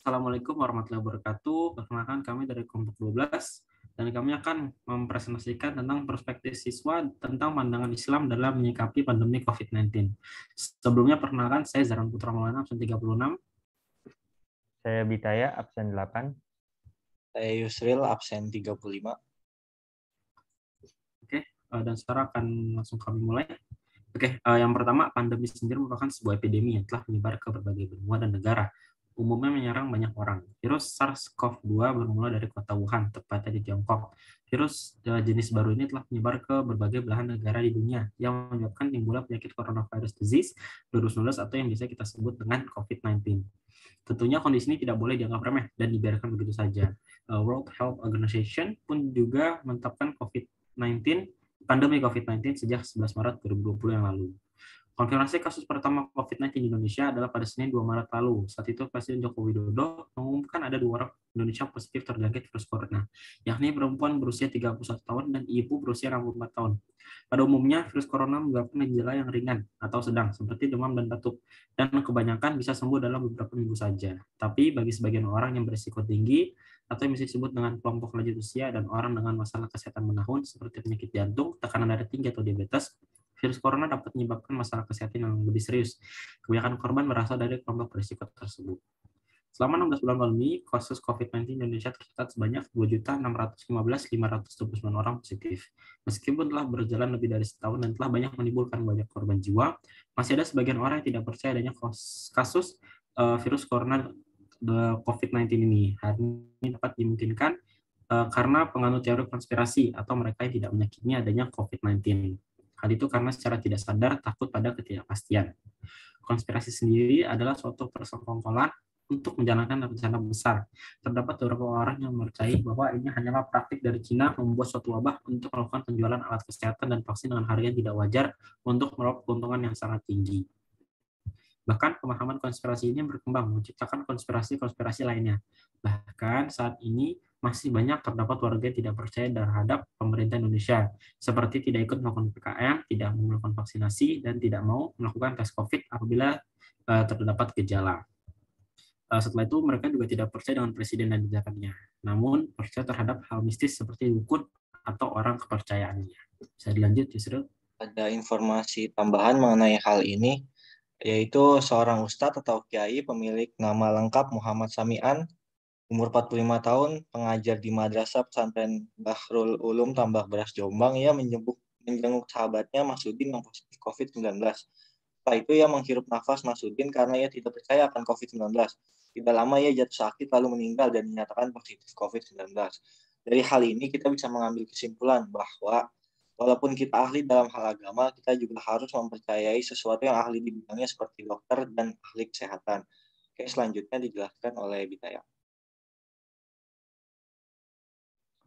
Assalamualaikum warahmatullahi wabarakatuh. Perkenalkan kami dari kelompok 12 dan kami akan mempresentasikan tentang perspektif siswa tentang pandangan Islam dalam menyikapi pandemi COVID-19. Sebelumnya perkenalkan saya Zaran Putra Maulana absen 36. Saya Bitaya, absen 8. Saya Yusril, absen 35. Oke, dan sekarang akan langsung kami mulai. Oke, yang pertama, pandemi sendiri merupakan sebuah epidemi yang telah menyebar ke berbagai benua dan negara. Umumnya menyerang banyak orang. Virus SARS-CoV-2 bermula dari kota Wuhan, tepatnya di Tiongkok. Virus jenis baru ini telah menyebar ke berbagai belahan negara di dunia, yang menyebabkan timbulnya penyakit coronavirus disease 2019 atau yang biasa kita sebut dengan COVID-19. Tentunya kondisi ini tidak boleh dianggap remeh dan dibiarkan begitu saja. World Health Organization pun juga menetapkan pandemi COVID-19 sejak 11 Maret 2020 yang lalu. Konfirmasi kasus pertama COVID-19 di Indonesia adalah pada Senin 2 Maret lalu. Saat itu Presiden Joko Widodo mengumumkan ada 2 orang Indonesia positif terjangkit virus corona, yakni perempuan berusia 31 tahun dan ibu berusia 64 tahun. Pada umumnya, virus corona menyebabkan gejala yang ringan atau sedang, seperti demam dan batuk, dan kebanyakan bisa sembuh dalam beberapa minggu saja. Tapi bagi sebagian orang yang berisiko tinggi, atau yang bisa disebut dengan kelompok lanjut usia dan orang dengan masalah kesehatan menahun, seperti penyakit jantung, tekanan darah tinggi, atau diabetes, virus corona dapat menyebabkan masalah kesehatan yang lebih serius. Kebanyakan korban berasal dari kelompok berisiko tersebut. Selama 16 bulan pandemi, kasus COVID-19 di Indonesia tercatat sebanyak 2.615.529 orang positif. Meskipun telah berjalan lebih dari setahun dan telah banyak menimbulkan banyak korban jiwa, masih ada sebagian orang yang tidak percaya adanya kasus virus corona COVID-19 ini. Hal ini dapat dimungkinkan karena penganut teori konspirasi atau mereka yang tidak meyakini adanya COVID-19. Hal itu karena secara tidak sadar takut pada ketidakpastian. Konspirasi sendiri adalah suatu persekongkolan untuk menjalankan rencana besar. Terdapat beberapa orang yang percaya bahwa ini hanyalah praktik dari Cina membuat suatu wabah untuk melakukan penjualan alat kesehatan dan vaksin dengan harga yang tidak wajar untuk meraup keuntungan yang sangat tinggi. Bahkan pemahaman konspirasi ini berkembang menciptakan konspirasi-konspirasi lainnya. Bahkan saat ini masih banyak terdapat warga yang tidak percaya terhadap pemerintah Indonesia, seperti tidak ikut melakukan PKM, tidak melakukan vaksinasi, dan tidak mau melakukan tes COVID apabila terdapat gejala. Setelah itu mereka juga tidak percaya dengan presiden dan kebijakannya, namun percaya terhadap hal mistis seperti dukun atau orang kepercayaannya. Bisa dilanjut, Yusril? Ada informasi tambahan mengenai hal ini, yaitu seorang ustadz atau kiai pemilik nama lengkap Muhammad Sami'an, umur 45 tahun, pengajar di Madrasah Pesantren Bahrul Ulum Tambak Beras Jombang, ia menjenguk sahabatnya Masudin yang positif COVID-19. Setelah itu ia menghirup nafas Masudin karena ia tidak percaya akan COVID-19. Tidak lama ia jatuh sakit lalu meninggal dan dinyatakan positif COVID-19. Dari hal ini kita bisa mengambil kesimpulan bahwa walaupun kita ahli dalam hal agama, kita juga harus mempercayai sesuatu yang ahli di bidangnya seperti dokter dan ahli kesehatan. Oke, selanjutnya dijelaskan oleh Bitaya.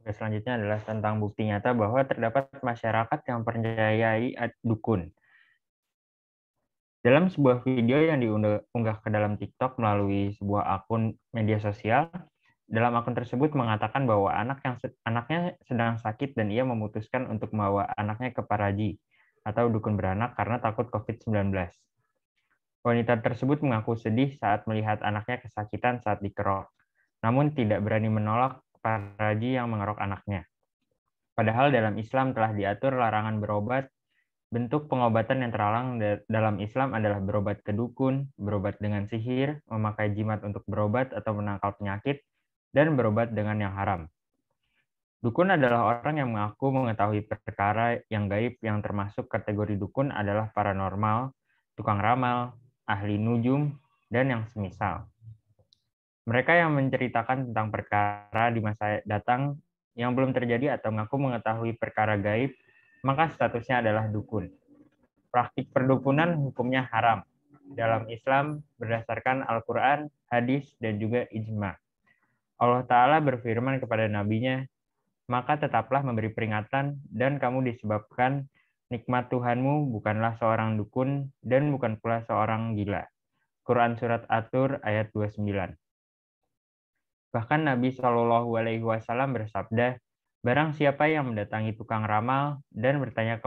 Oke, selanjutnya adalah tentang bukti nyata bahwa terdapat masyarakat yang mempercayai dukun. Dalam sebuah video yang diunggah ke dalam TikTok melalui sebuah akun media sosial, dalam akun tersebut mengatakan bahwa anaknya sedang sakit dan ia memutuskan untuk membawa anaknya ke paraji atau dukun beranak karena takut COVID-19. Wanita tersebut mengaku sedih saat melihat anaknya kesakitan saat dikerok, namun tidak berani menolak paraji yang mengerok anaknya. Padahal dalam Islam telah diatur larangan berobat. Bentuk pengobatan yang terlarang dalam Islam adalah berobat ke dukun, berobat dengan sihir, memakai jimat untuk berobat atau menangkal penyakit, dan berobat dengan yang haram. Dukun adalah orang yang mengaku mengetahui perkara yang gaib yang termasuk kategori dukun adalah paranormal, tukang ramal, ahli nujum, dan yang semisal. Mereka yang menceritakan tentang perkara di masa datang yang belum terjadi atau mengaku mengetahui perkara gaib, maka statusnya adalah dukun. Praktik perdukunan hukumnya haram dalam Islam berdasarkan Al-Quran, hadis, dan juga ijma. Allah Ta'ala berfirman kepada nabinya, maka tetaplah memberi peringatan dan kamu disebabkan nikmat Tuhanmu bukanlah seorang dukun dan bukan pula seorang gila. Quran Surat At-Tur ayat 29. Bahkan Nabi SAW bersabda, barang siapa yang mendatangi tukang ramal dan bertanya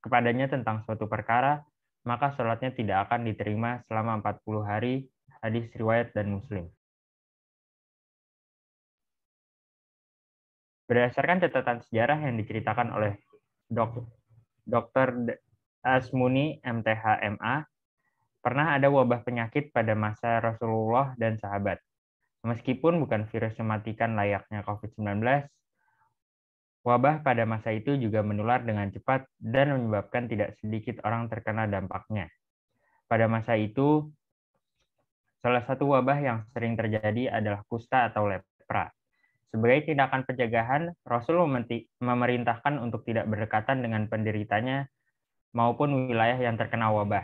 kepadanya tentang suatu perkara, maka sholatnya tidak akan diterima selama 40 hari, hadis riwayat dan Muslim. Berdasarkan catatan sejarah yang diceritakan oleh Dr. Asmuni MTH MA, pernah ada wabah penyakit pada masa Rasulullah dan sahabat. Meskipun bukan virus mematikan layaknya COVID-19, wabah pada masa itu juga menular dengan cepat dan menyebabkan tidak sedikit orang terkena dampaknya. Pada masa itu, salah satu wabah yang sering terjadi adalah kusta atau lepra. Sebagai tindakan pencegahan, Rasul memerintahkan untuk tidak berdekatan dengan penderitanya maupun wilayah yang terkena wabah.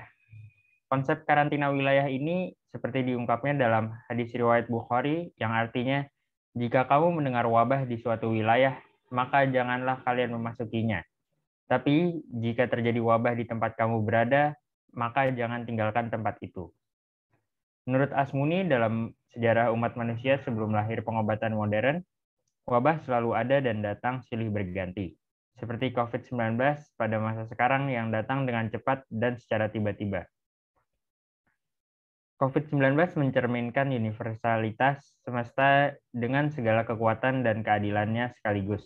Konsep karantina wilayah ini seperti diungkapnya dalam hadis riwayat Bukhari yang artinya, jika kamu mendengar wabah di suatu wilayah, maka janganlah kalian memasukinya. Tapi jika terjadi wabah di tempat kamu berada, maka jangan tinggalkan tempat itu. Menurut Asmuni, dalam sejarah umat manusia sebelum lahir pengobatan modern, wabah selalu ada dan datang silih berganti. Seperti COVID-19 pada masa sekarang yang datang dengan cepat dan secara tiba-tiba. COVID-19 mencerminkan universalitas semesta dengan segala kekuatan dan keadilannya sekaligus.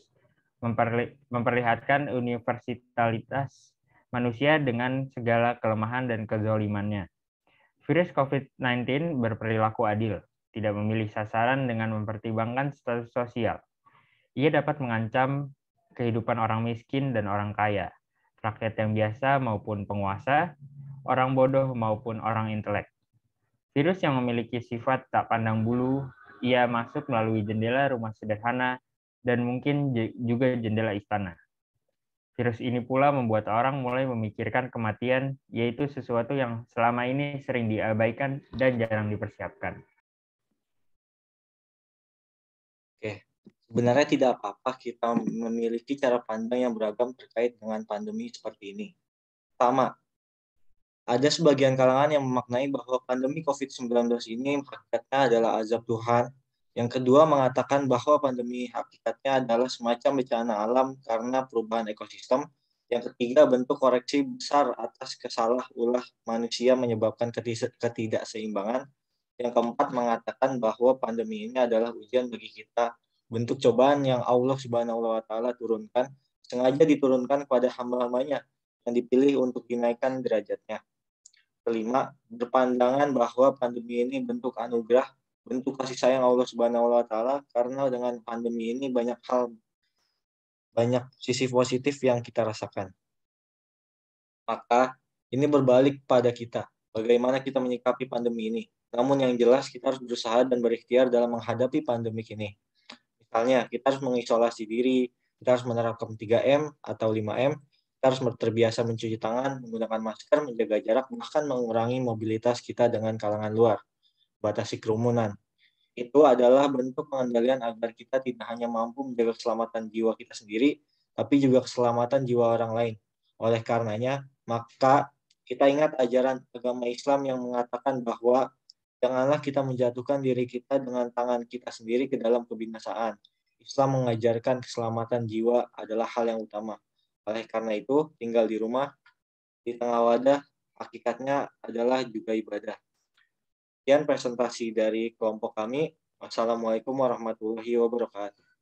Memperlihatkan universalitas manusia dengan segala kelemahan dan kezalimannya. Virus COVID-19 berperilaku adil, tidak memilih sasaran dengan mempertimbangkan status sosial. Ia dapat mengancam kehidupan orang miskin dan orang kaya, rakyat yang biasa maupun penguasa, orang bodoh maupun orang intelek. Virus yang memiliki sifat tak pandang bulu, ia masuk melalui jendela rumah sederhana dan mungkin juga jendela istana. Virus ini pula membuat orang mulai memikirkan kematian, yaitu sesuatu yang selama ini sering diabaikan dan jarang dipersiapkan. Oke. Sebenarnya tidak apa-apa kita memiliki cara pandang yang beragam terkait dengan pandemi seperti ini. Pertama, ada sebagian kalangan yang memaknai bahwa pandemi COVID-19 ini hakikatnya adalah azab Tuhan. Yang kedua, mengatakan bahwa pandemi hakikatnya adalah semacam bencana alam karena perubahan ekosistem. Yang ketiga, bentuk koreksi besar atas kesalah-ulah manusia menyebabkan ketidakseimbangan. Yang keempat, mengatakan bahwa pandemi ini adalah ujian bagi kita. Bentuk cobaan yang Allah Subhanahu wa Ta'ala turunkan, sengaja diturunkan kepada hamba-hambanya yang dipilih untuk dinaikkan derajatnya. Kelima, berpandangan bahwa pandemi ini bentuk anugerah, bentuk kasih sayang Allah Subhanahu wa Ta'ala, karena dengan pandemi ini banyak sisi positif yang kita rasakan. Maka ini berbalik pada kita, bagaimana kita menyikapi pandemi ini. Namun yang jelas kita harus berusaha dan berikhtiar dalam menghadapi pandemi ini. Misalnya, kita harus mengisolasi diri, kita harus menerapkan 3M atau 5M, kita harus terbiasa mencuci tangan, menggunakan masker, menjaga jarak, bahkan mengurangi mobilitas kita dengan kalangan luar, batasi kerumunan. Itu adalah bentuk pengendalian agar kita tidak hanya mampu menjaga keselamatan jiwa kita sendiri, tapi juga keselamatan jiwa orang lain. Oleh karenanya, maka kita ingat ajaran agama Islam yang mengatakan bahwa janganlah kita menjatuhkan diri kita dengan tangan kita sendiri ke dalam kebinasaan. Islam mengajarkan keselamatan jiwa adalah hal yang utama. Oleh karena itu, tinggal di rumah, di tengah wadah, hakikatnya adalah juga ibadah. Sekian presentasi dari kelompok kami. Wassalamualaikum warahmatullahi wabarakatuh.